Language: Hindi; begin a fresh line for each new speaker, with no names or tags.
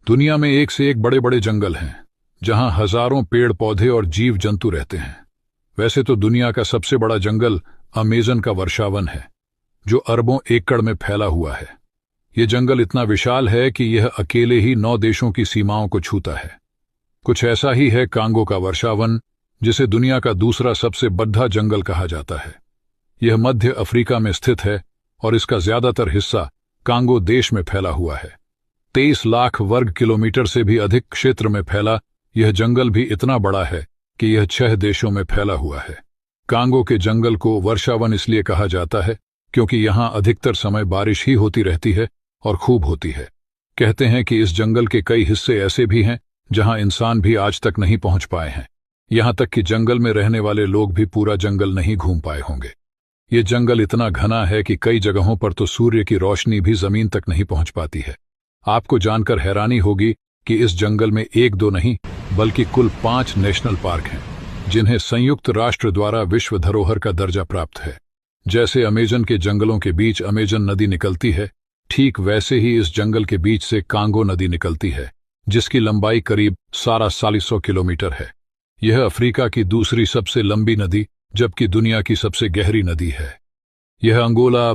दुनिया में एक से एक बड़े बड़े जंगल हैं, जहां हजारों पेड़ पौधे और जीव जंतु रहते हैं। वैसे तो दुनिया का सबसे बड़ा जंगल अमेज़न का वर्षावन है, जो अरबों एकड़ में फैला हुआ है। ये जंगल इतना विशाल है कि यह अकेले ही 9 देशों की सीमाओं को छूता है। कुछ ऐसा ही है कांगो का वर्षावन, जिसे दुनिया का दूसरा सबसे बड़ा जंगल कहा जाता है। यह मध्य अफ्रीका में स्थित है और इसका ज्यादातर हिस्सा कांगो देश में फैला हुआ है। 23 लाख वर्ग किलोमीटर से भी अधिक क्षेत्र में फैला यह जंगल भी इतना बड़ा है कि यह 6 देशों में फैला हुआ है। कांगो के जंगल को वर्षावन इसलिए कहा जाता है क्योंकि यहां अधिकतर समय बारिश ही होती रहती है और खूब होती है। कहते हैं कि इस जंगल के कई हिस्से ऐसे भी हैं जहां इंसान भी आज तक नहीं पहुंच पाए हैं। यहां तक कि जंगल में रहने वाले लोग भी पूरा जंगल नहीं घूम पाए होंगे। ये जंगल इतना घना है कि कई जगहों पर तो सूर्य की रोशनी भी जमीन तक नहीं पहुंच पाती है। आपको जानकर हैरानी होगी कि इस जंगल में 1-2 नहीं बल्कि कुल 5 नेशनल पार्क हैं, जिन्हें संयुक्त राष्ट्र द्वारा विश्व धरोहर का दर्जा प्राप्त है। जैसे अमेज़न के जंगलों के बीच अमेज़न नदी निकलती है, ठीक वैसे ही इस जंगल के बीच से कांगो नदी निकलती है, जिसकी लंबाई करीब 450 किलोमीटर है। यह अफ्रीका की दूसरी सबसे लंबी नदी जबकि दुनिया की सबसे गहरी नदी है। यह अंगोला